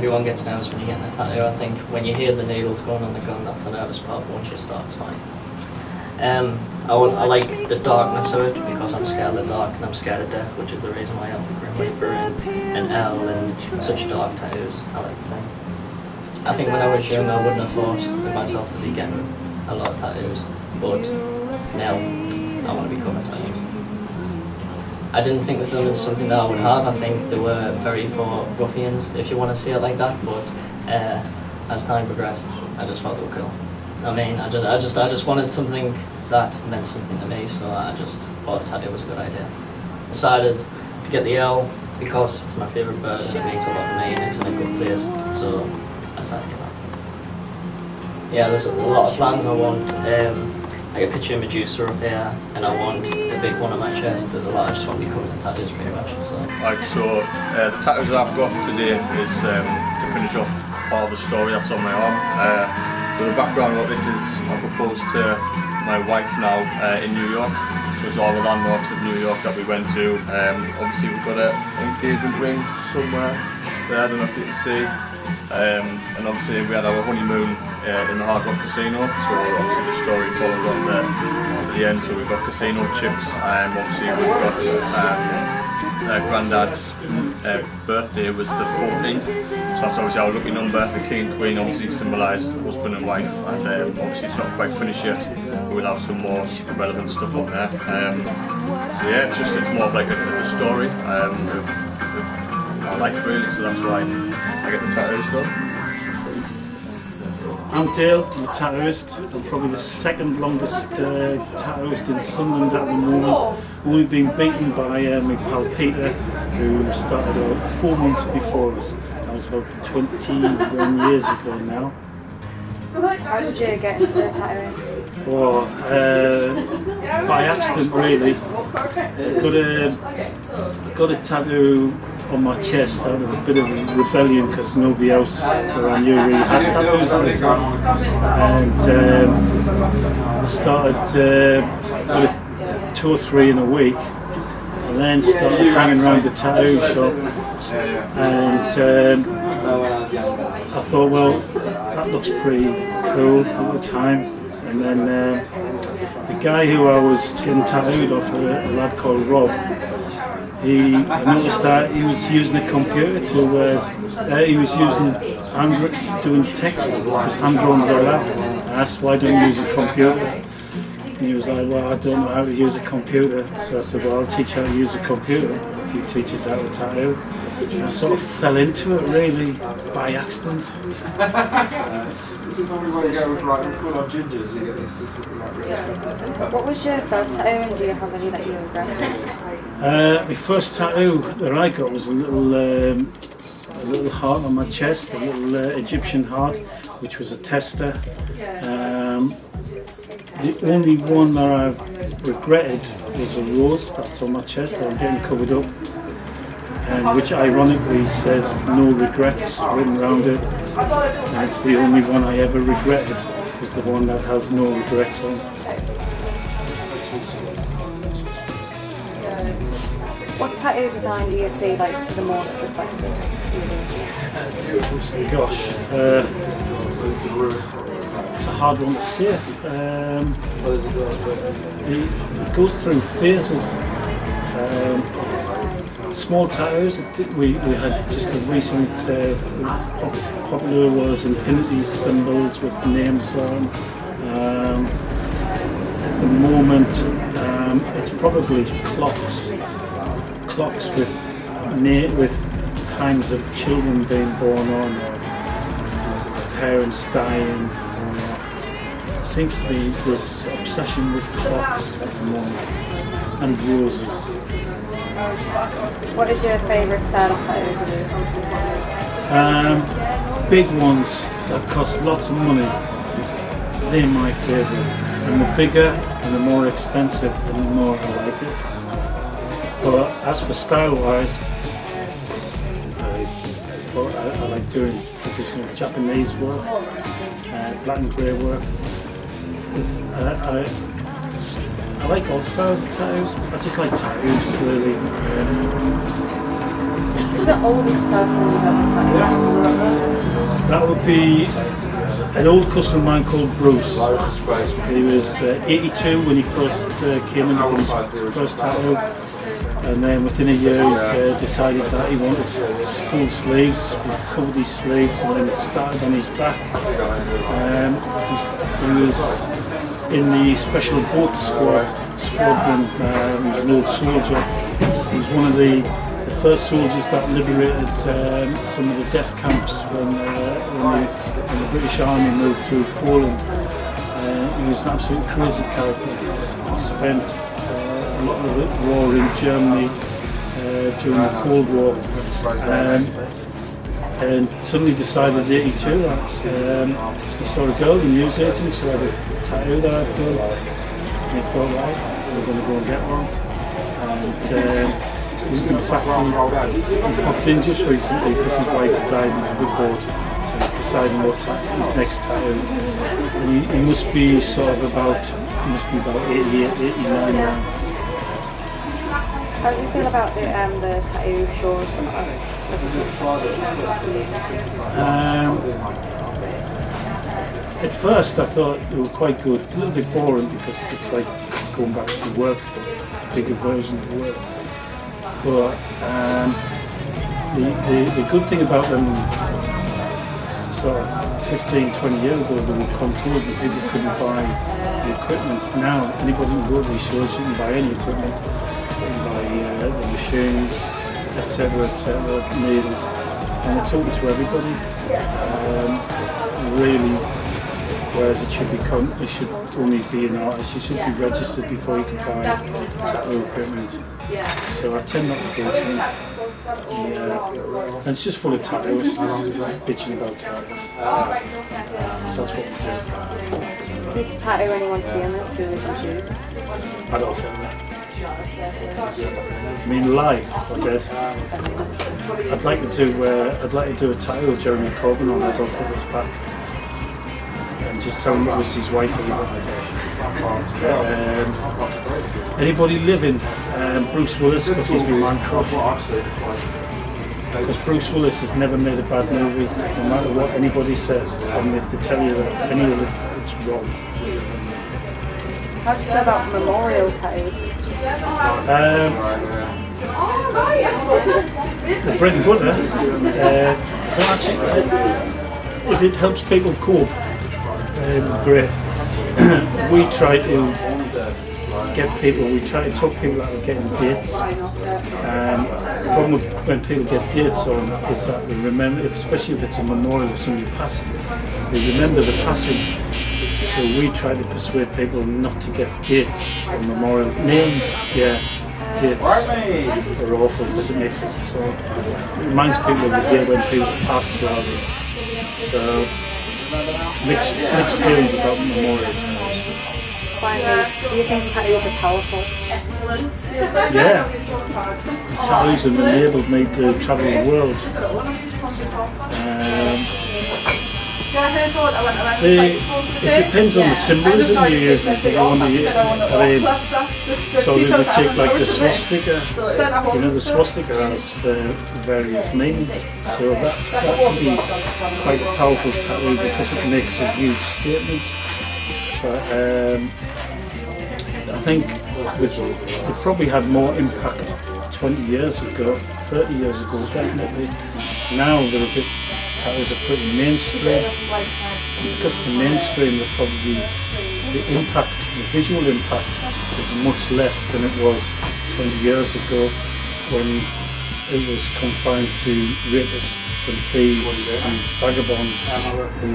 everyone gets nervous when you're getting a tattoo. I think when you hear the needles going on the gun, that's the nervous part, but once you start, it's fine. I like the darkness of it because I'm scared of the dark and I'm scared of death, which is the reason why I have the Grim Reaper and L and such dark tattoos. I like the thing. I think when I was young, I wouldn't have thought of myself to be getting a lot of tattoos, but now I want to be covered. I didn't think this was something that I would have. I think they were very for ruffians, if you want to see it like that. But as time progressed, I just thought they were cool. I mean, I just wanted something that meant something to me, so I just thought a tattoo was a good idea. Decided to get the L because it's my favourite bird and it means a lot to me and it's in a good place, so I decided to get that. Yeah, there's a lot of plans. I want like a picture of Medusa up here, and I want a big one on my chest. There's a lot. I just want to be covered in tattoos pretty much. So the tattoos that I've got today is to finish off part of the story that's on my arm. So the background of this is I proposed to my wife now in New York. So it's all the landmarks of New York that we went to. Obviously we've got an engagement ring somewhere there, I don't know if you can see. And obviously we had our honeymoon in the Hard Rock Casino, so obviously the story follows on there to the end. So we've got casino chips, obviously we've got Grandad's birthday was the 14th, so that's obviously our lucky number. The King and Queen obviously symbolise husband and wife, and obviously it's not quite finished yet, but we'll have some more relevant stuff on there. So yeah, it's more of like a story of my life really, so that's why I get the tattoos done. I'm Dale, I'm a tattooist. I'm probably the second longest tattooist in Sunderland at the moment. Only been beaten by my pal Peter, who started about 4 months before us. That was about 21 years ago now. How did you get into tattooing? Well, by accident really. Got a tattoo on my chest out of a bit of a rebellion because nobody else around here really had tattoos at the time. And I started with 2 or 3 in a week, and then started hanging around the tattoo shop. And I thought, well, that looks pretty cool at the time. And then the guy who I was getting tattooed off, a lad called Rob, I noticed that he was using a computer to, he was using doing text, because hand-drawns are allowed. I asked, why don't you use a computer? And he was like, well, I don't know how to use a computer. So I said, well, I'll teach you how to use a computer if you teach us how to tattoo. And I sort of fell into it really by accident. This is probably where you go with like full on gingers, you get these things like What was your first tattoo, and do you have any that you regret? My first tattoo that I got was a little heart on my chest, a little Egyptian heart, which was a tester. The only one that I regretted was a rose that's on my chest that I'm getting covered up, and which ironically says no regrets written around it. And it's the only one I ever regretted, is the one that has no regrets on. What tattoo design do you see like the most requested? Gosh, it's a hard one to say. It goes through phases. Small tattoos. We had just a recent popular was infinity symbols with names on. At the moment, it's probably clocks with times of children being born on, or parents dying. There seems to be this obsession with clocks at the moment, and roses. What is your favourite style of tattoo to do? Big ones that cost lots of money, they're my favourite. And the bigger and the more expensive, the more I like it. But as for style wise, I like doing traditional Japanese work, black and grey work. I like all styles of tattoos. I just like tattoos, really. Who's the oldest person you've ever tattooed? That would be an old customer of mine called Bruce. He was 82 when he first came in with his first tattoo, and then within a year he decided that he wanted full sleeves. We covered his sleeves and then it started on his back. He was in the special boat squadron. He was an old soldier. He was one of the first soldiers that liberated some of the death camps when the British Army moved through Poland. He was an absolute crazy character. He spent a lot of the war in Germany during the Cold War, and suddenly decided at 82 that he saw a girl in newsagents who had a tattoo that I'd done, and he thought, right, we're going to go and get one. And in fact, he popped in just recently because his wife had died in the boat, so he's deciding what's his next tattoo. And he must be sort of about 88, 89 now. How do you feel about the tattoo shows? At first I thought they were quite good, a little bit boring because it's like going back to work, a bigger version of work. But the good thing about them, sort of 15, 20 years ago, they were controlled and people couldn't buy the equipment. Now anybody can go to these shows, you can buy any equipment, you can buy the machines, etc., needles, and it's open to everybody. Really, whereas it should only be an artist. You should be registered before you can buy tattoo equipment. So I tend not to go to them. And it's just full of tattoos, bitching about tattoos. So that's what we do. Did you tattoo anyone famous who was in shoes? I don't think that. I mean, live or dead. I'd like to do a tattoo of Jeremy Corbyn on Adolf Hitler's back. And just tell him it was his wife. Anybody living? Bruce Willis, because he's my man crush. Because Bruce Willis has never made a bad movie, no matter what anybody says. And if they tell you that any of it, it's wrong. How do you feel about memorial tattoos? The bread and butter. Actually, if it helps people cope, great. We try to talk people out of getting dates. The problem with when people get dates on is that they remember, especially if it's a memorial of somebody passing, they remember the passing. So we try to persuade people not to get dates on memorial names. Yeah, dates are awful because it makes it so. It reminds people of the day when people passed rather. So mixed feelings about memorials. Finally, do you think tattoos are powerful? Yeah, tattoos have enabled me to travel the world. It depends on the symbolism you're using. If you want to use, so we would take like the swastika. You know, the swastika has various meanings. So that can be quite a powerful tattoo because it makes a huge statement. But I think it probably had more impact 20 years ago, 30 years ago, definitely. Now they're a bit. Tattoos are pretty mainstream. Because the mainstream, the impact, the visual impact is much less than it was 20 years ago when it was confined to rapists and thieves and vagabonds who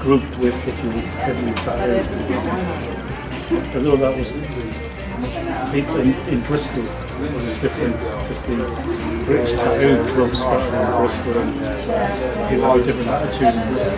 grouped with, if you would, heavily tattooed. Although that was people in Bristol. It was different because the British tattoo club started in Bristol and people have a different attitude in Bristol.